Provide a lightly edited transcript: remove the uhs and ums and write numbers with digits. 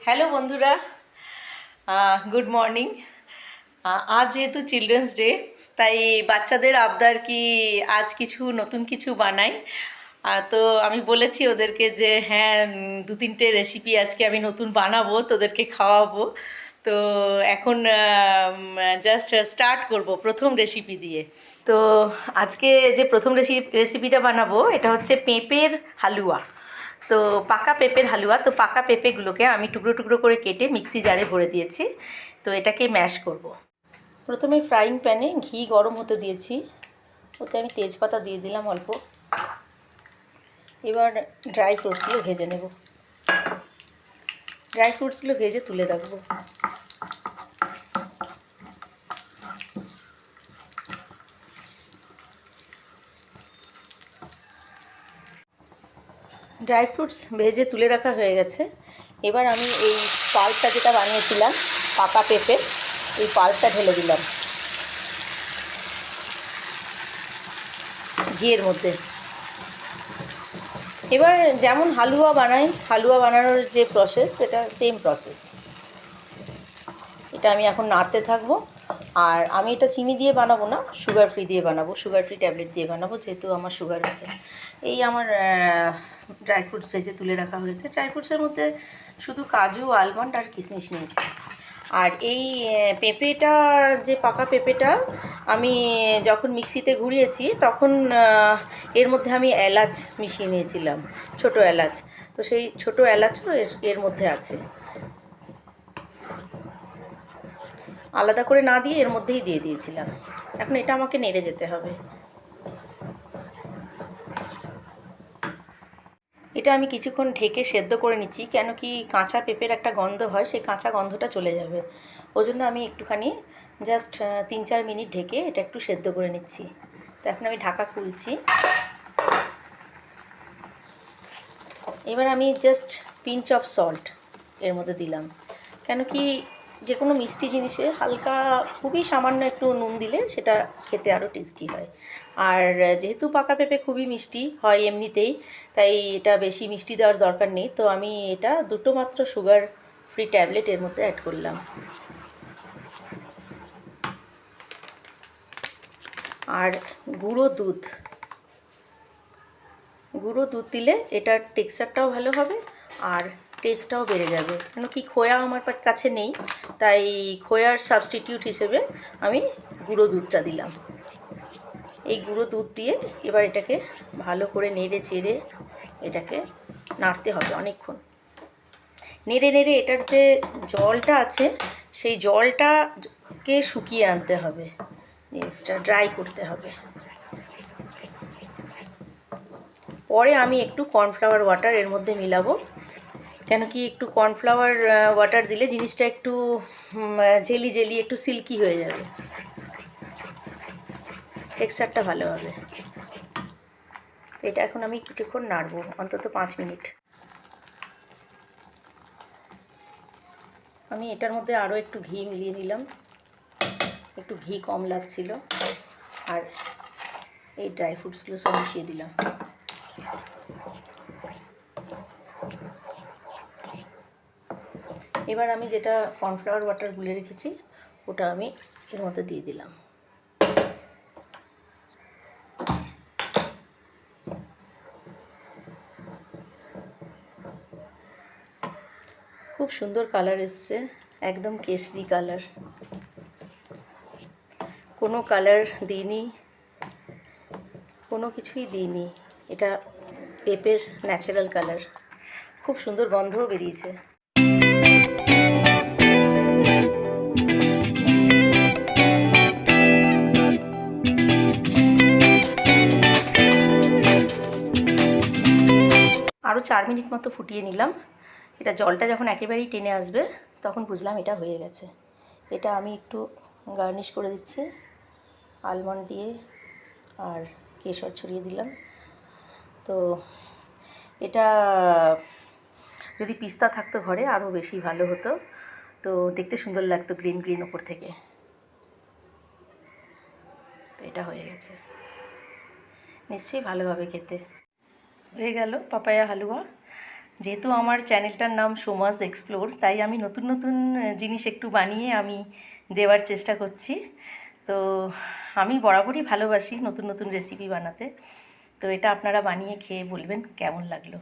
Hello বন্ধুরা, good morning. আজ যেহেতু চিলড্রেন্স ডে, তাই বাচ্চাদের আবদার কি আজ কিছু নতুন কিছু বানাই। তো আমি বলেছি ওদেরকে যে হ্যাঁ, দু তিনটে রেসিপি আজকে আমি নতুন বানাবো, তোদেরকে খাওয়াবো। তো এখন জাস্ট স্টার্ট করব প্রথম রেসিপি দিয়ে। তো আজকে যে প্রথম রেসিপিটা বানাবো এটা হচ্ছে পেঁপের হালুয়া। তো পাকা পেঁপের হালুয়া। তো পাকা পেঁপেগুলোকে আমি টুকরো টুকরো করে কেটে মিক্সি জারে ভরে দিয়েছি। তো এটাকে ম্যাশ করব। প্রথমে ফ্রাইং প্যানে ঘি গরম হতে দিয়েছি, ওতে আমি তেজপাতা দিয়ে দিলাম অল্প। এবার ড্রাই ফ্রুটসগুলো ভেজে নেব। ড্রাই ফ্রুটসগুলো ভেজে তুলে রাখবো। ড্রাই ফ্রুটস ভেজে তুলে রাখা হয়ে গেছে। এবার আমি এই পাল্পটা যেটা বানিয়েছিলাম পাকা পেঁপে, এই পাল্পটা ঢেলে দিলাম ঘিয়ের মধ্যে। এবার যেমন হালুয়া বানাই, হালুয়া বানানোর যে প্রসেস সেটা সেম প্রসেস। এটা আমি এখন নাড়তে থাকবো। আর আমি এটা চিনি দিয়ে বানাবো না, সুগার ফ্রি দিয়ে বানাবো, সুগার ফ্রি ট্যাবলেট দিয়ে বানাবো, যেহেতু আমার সুগার আছে। এই আমার ড্রাই ফ্রুটস ভেজে তুলে রাখা হয়েছে। ড্রাই ফ্রুটসের মধ্যে শুধু কাজু, আলমন্ড আর কিশমিশ নিয়েছি। আর এই পেঁপেটা, যে পাকা পেঁপেটা আমি যখন মিক্সিতে ঘুরিয়েছি তখন এর মধ্যে আমি এলাচ মিশিয়ে নিয়েছিলাম, ছোটো এলাচ। তো সেই ছোটো এলাচও এর মধ্যে আছে, আলাদা করে না দিয়ে এর মধ্যেই দিয়ে দিয়েছিলাম। এখন এটা আমাকে নেড়ে যেতে হবে। এটা আমি কিছুক্ষণ ঢেকে সেদ্ধ করে নিচ্ছি, কেন কি কাঁচা পেঁপের একটা গন্ধ হয়, সেই কাঁচা গন্ধটা চলে যাবে। ওই জন্য আমি একটুখানি জাস্ট 3-4 মিনিট ঢেকে এটা একটু সেদ্ধ করে নিচ্ছি। তো এখন আমি ঢাকা খুলছি। এবার আমি জাস্ট পিঞ্চ অফ সল্ট এর মধ্যে দিলাম, কেন কি যে কোনো মিষ্টি জিনিসে হালকা, খুবই সামান্য একটু নুন দিলে সেটা খেতে আরও টেস্টি হয়। আর যেহেতু পাকা পেঁপে খুবই মিষ্টি হয় এমনিতেই, তাই এটা বেশি মিষ্টি দেওয়ার দরকার নেই। তো আমি এটা দুটো মাত্র সুগার ফ্রি ট্যাবলেট এর মধ্যে অ্যাড করলাম। আর গুঁড়ো দুধ দিলে এটার টেক্সচারটাও ভালো হবে আর টেস্টটাও বেড়ে যাবে। কেন কি খোয়া আমার কাছে নেই, তাই খোয়ার সাবস্টিটিউট হিসেবে আমি গুঁড়ো দুধটা দিলাম। এই গুঁড়ো দুধ দিয়ে এবার এটাকে ভালো করে নেড়ে চেড়ে এটাকে নাড়তে হবে অনেকক্ষণ। নেড়ে নেড়ে এটার যে জলটা আছে সেই জলটাকে শুকিয়ে আনতে হবে, জিনিসটা ড্রাই করতে হবে। পরে আমি একটু কর্নফ্লাওয়ার ওয়াটার এর মধ্যে মিলাবো, কেন কি একটু কর্নফ্লাওয়ার ওয়াটার দিলে জিনিসটা একটু জেলি জেলি, একটু সিল্কি হয়ে যাবে, টেক্সচারটা ভালো হবে। এটা এখন আমি কিছুক্ষণ নাড়বো, অন্তত 5 মিনিট। আমি এটার মধ্যে আরও একটু ঘি মিলিয়ে নিলাম, একটু ঘি কম লাগছিল। আর এই ড্রাই ফ্রুটসগুলো সব মিশিয়ে দিলাম। এবার আমি যেটা কর্নফ্লাওয়ার ওয়াটার গুলে রেখেছি ওটা আমি এর মধ্যে দিয়ে দিলাম। খুব সুন্দর কালার এসছে, একদম কেশরি কালার, কোনো কালার দিইনি, কোনো কিছুই দিইনি। এটা পেঁপের ন্যাচারাল কালার, খুব সুন্দর গন্ধও বেরিয়েছে। আরও 4 মিনিট মতো ফুটিয়ে নিলাম। এটা জলটা যখন একেবারেই টেনে আসবে তখন বুঝলাম এটা হয়ে গেছে। এটা আমি একটু গার্নিশ করে দিচ্ছি আলমন্ড দিয়ে আর কেশর ছড়িয়ে দিলাম। তো এটা যদি পিস্তা থাকতো ঘরে আরও বেশি ভালো হতো, তো দেখতে সুন্দর লাগতো গ্রিন গ্রিন ওপর থেকে। তো এটা হয়ে গেছে, নিশ্চয়ই ভালোভাবে খেতে। হয়ে গেল পাপায়া হালুয়া। যেহেতু আমার চ্যানেলটার নাম সোমাস এক্সপ্লোর, তাই আমি নতুন নতুন জিনিস একটু বানিয়ে আমি দেওয়ার চেষ্টা করছি। তো আমি বরাবরই ভালোবাসি নতুন নতুন রেসিপি বানাতে। তো এটা আপনারা বানিয়ে খেয়ে বলবেন কেমন লাগলো।